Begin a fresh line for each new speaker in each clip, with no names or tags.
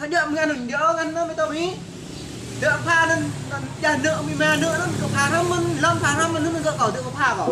Thôi nhậm nghe đừng nhớ ngăn nó mới tao ý. Đỡ pha nên nhà nợ mình mà nợ nó có phá lắm mình lâm phá lắm mình nó có tự có phá cả.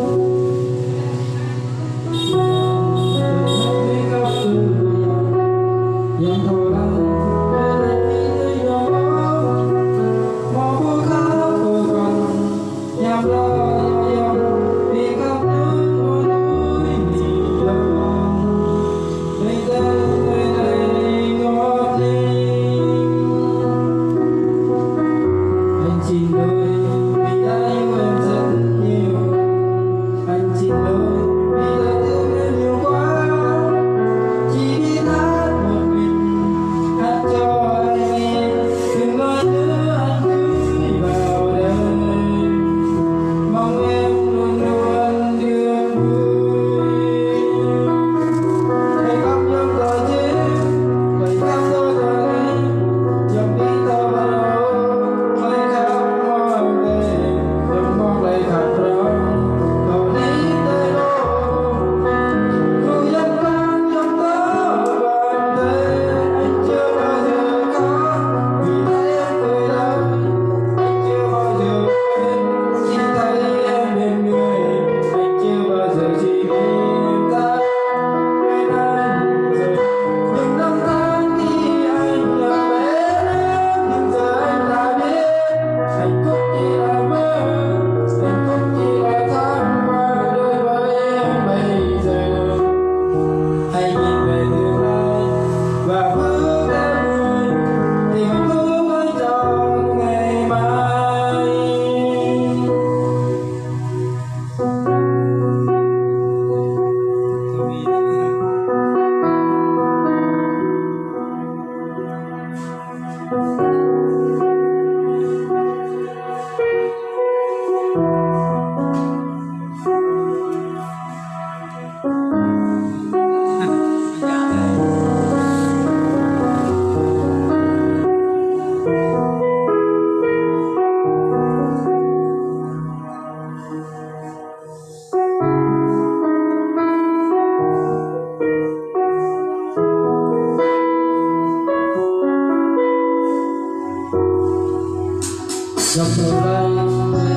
Dòng tàu đây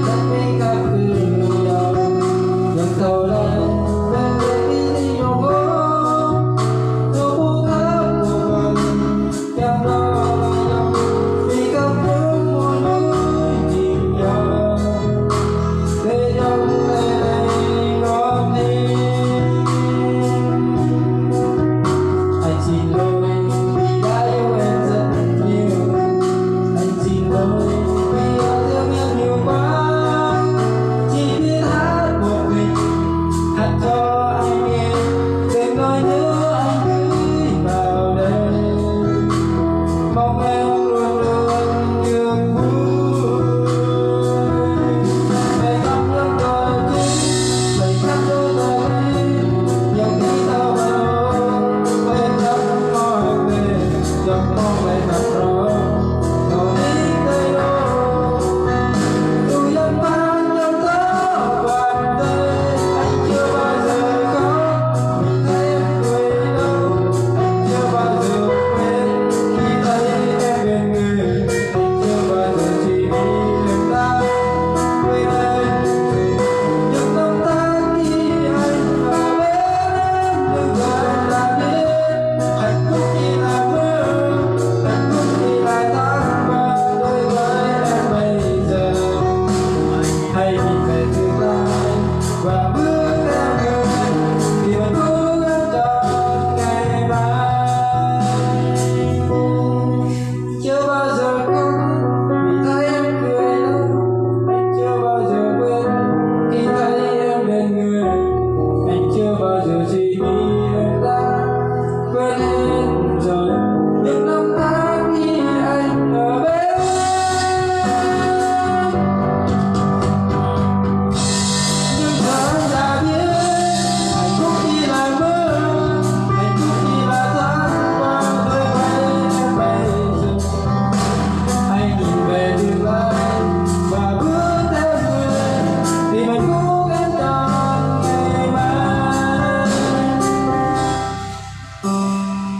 đất mấy các đường nhau, dòng tàu đây bên bên đi nhau ngó, ngó phố tháp của mình chăm lo nhau, vì các nước mọi người nhìn nhau, để trong đây ngót đi. Anh xin lỗi vì đã yêu em rất nhiều, anh xin lỗi.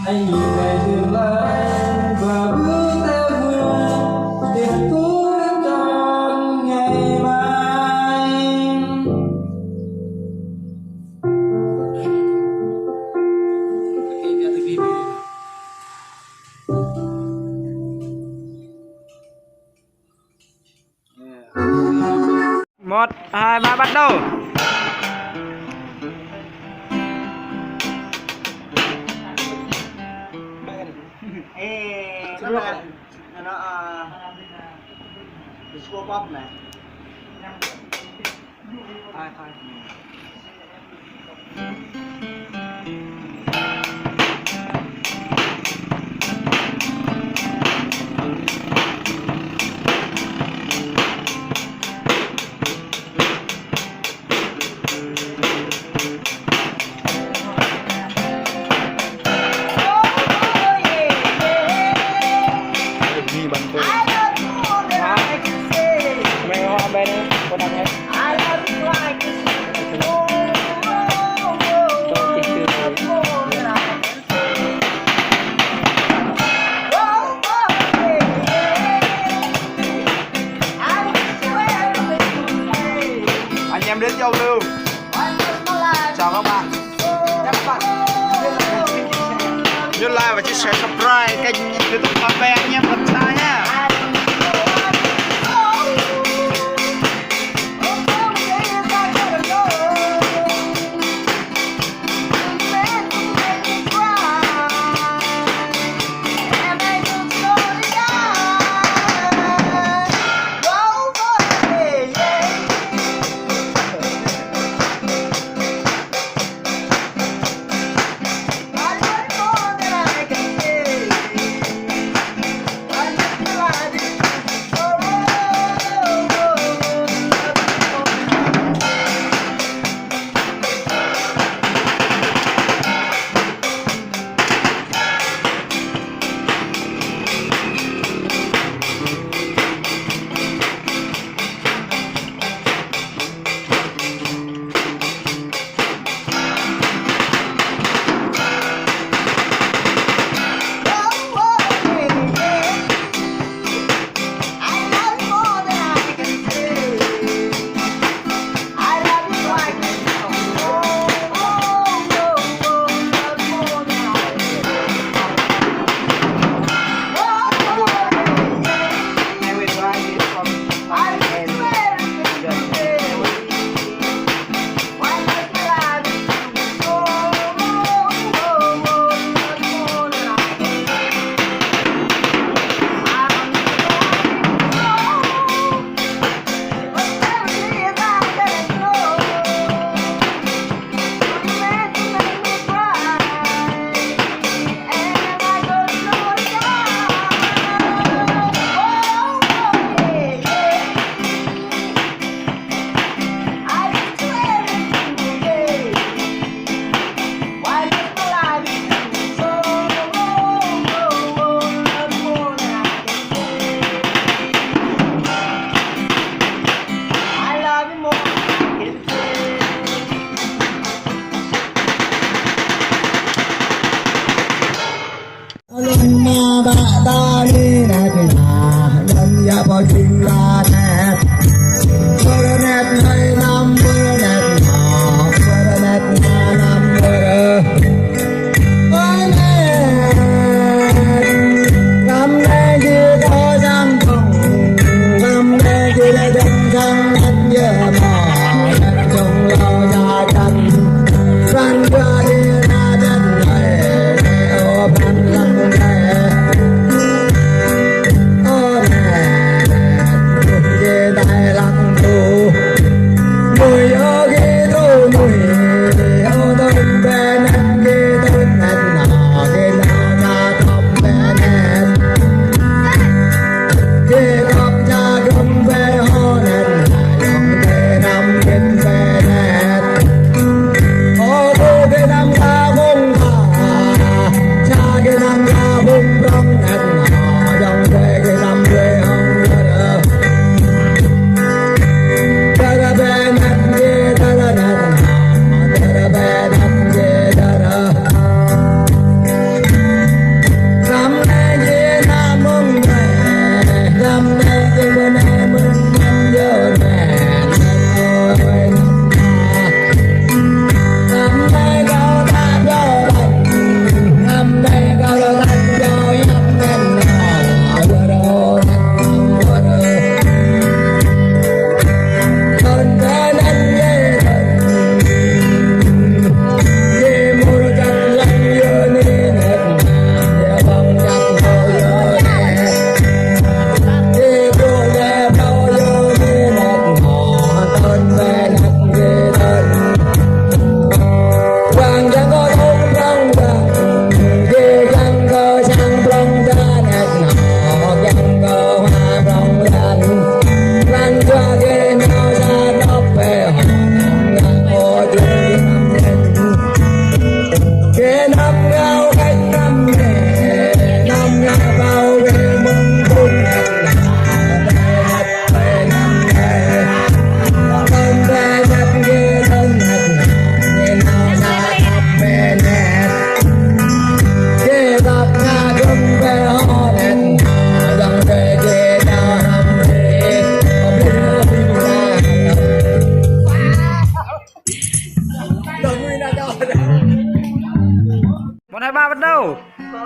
Anh nhìn về tương lai và 2, 3 bắt đầu.
Nó disco pop này.
Anh em đến giao lưu. Chào các bạn. Các bạn nhớ like và chia sẻ subscribe kênh YouTube cà phê anh em Phần Trai nhé.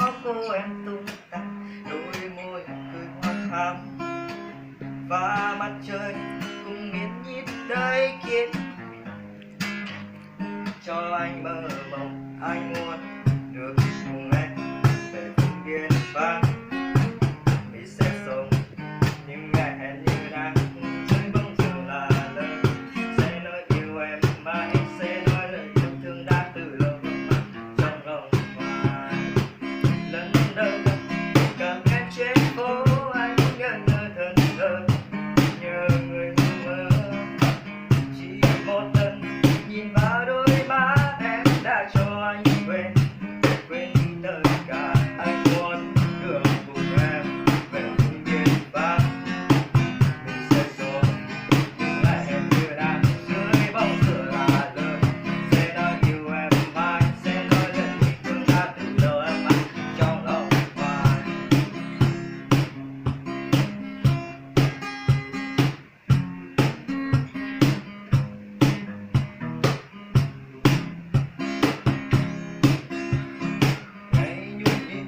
có cô em tung tăng, đôi môi cười hoa thắm và mặt trời cùng miên nhít đây kia, cho anh mơ mộng. Anh muốn được cùng em về vùng biên vắng, mình sẽ sống những ngày hẹn như đang dưới bóng giờ là lời, sẽ nói yêu em mãi, sẽ nói lời yêu thương đã từ lâu trong lòng hoài. Lần đầu gặp em trên phố, anh ngẩn ngơ thần thờ nhớ người mơ, chỉ một lần nhìn vào đôi má em đã cho anh quên tất cả. Anh muốn được cùng em về vùng biên vắng, mình sẽ sống những ngày hẹn như đang dưới bóng giờ là lời, sẽ nói yêu em mãi, sẽ nói lời yêu thương đã từ lâu em mãi trong lòng hoài. Ngày nhung nhịp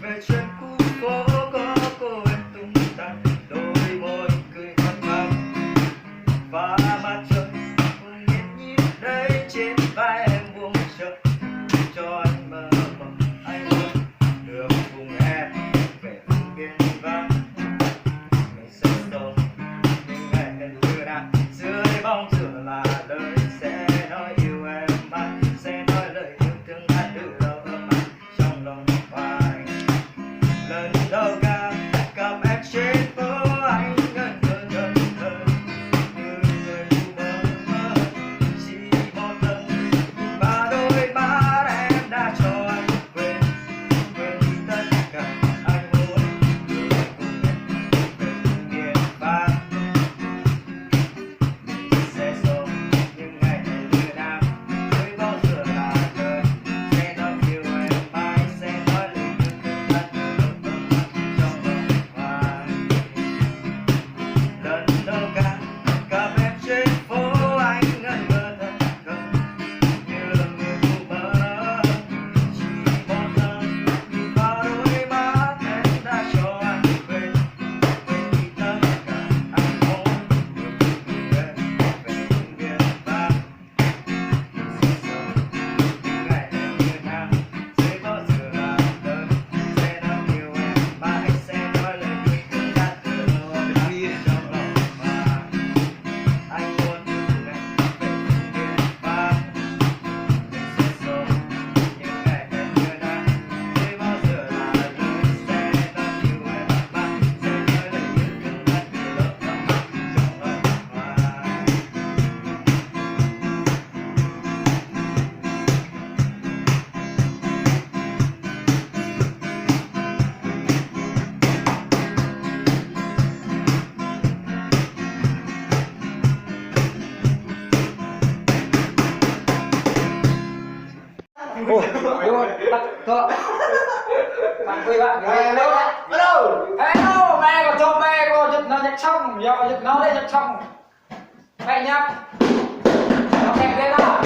về trên khu phố, có cô em tung tăng, đôi môi cười hoa thắm và mặt trời cùng nghiêng nhịp đây trên vai em buông trời, cho anh mơ mộng. Anh muốn được cùng em về vùng biên vắng, mình sẽ sống những ngày hẹn như đang dưới bóng giờ là lời, sẽ nói yêu em mãi, sẽ nói lời yêu thương đã từ lâu ấm áp trong lòng hoài. Lần đầu gặp em trên phố, anh ngẩn ngơ ngẩn ngơ như người ngu mơ, chỉ một lần nhìn vào đôi mắt em đã cho anh quên tất cả. Anh muốn được cùng em về vùng biên vắng, sẽ sống những ngày hẹn như đang dưới bóng giờ là lời, sẽ nói yêu em mãi, sẽ nói lời yêu thương đã từ lâu ấm áp trong lòng hoài. Lần đầu gặp em trên phố, anh ngẩn ngơ thần thờ như người ngu mơ, chỉ một lần nhìn vào đôi mắt em đã cho anh quên đi tất cả. Anh muốn được cùng em về vùng biên vắng, mình sẽ sống những ngày hẹn như đang dưới bóng giờ là lời, sẽ nói yêu em mãi, sẽ nói lời yêu thương đã từ lâu ấm áp trong lòng hoài. Anh muốn được cùng em về vùng biên vắng, mình sẽ sống những ngày hẹn như đang dưới bóng giờ là lời, sẽ nói yêu em mãi, sẽ nói lời yêu thương đã từ lâu ấm áp trong lòng hoài.
Ồ, đúng rồi, thôi. Bạn quay bạn nghe đâu đấy?
Bắt đầu.
Hello, mẹ còn cho mẹ còn giật nó nhặt xong, giờ giật nó đây giật xong. Mẹ nhá. Nó kèm đây là.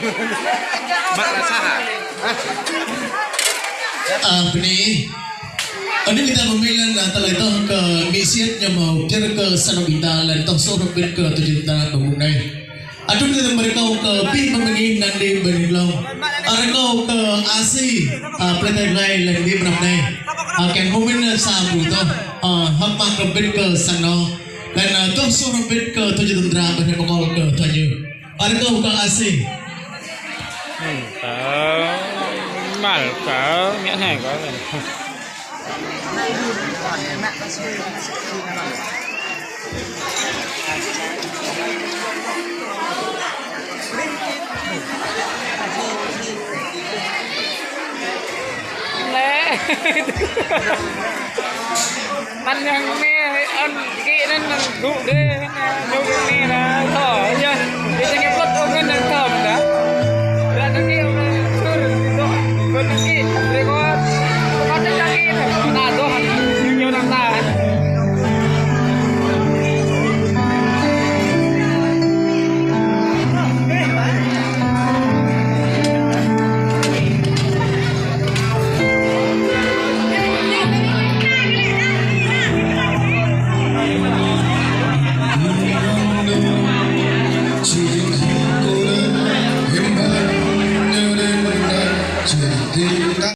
Bạn là sao hả?
Ini ini kita memilih antara itu ke misiat yang mau kira ke sana bintang dan tong soro ke tujuh tanah bangunan. Aduh kita mereka ke pin pemengin nanti berlong. Mereka ke Asi pelatihan lain lagi berapa? Kan momen sama itu hampa ke pin ke sana dan tong soro ke tujuh tanah berapa ke tujuh. Mereka ke Asi.
Mà cả miễn hàng có rồi. Nè. Anh yang nghe anh kia nên đủ đi, đủ nghe ra.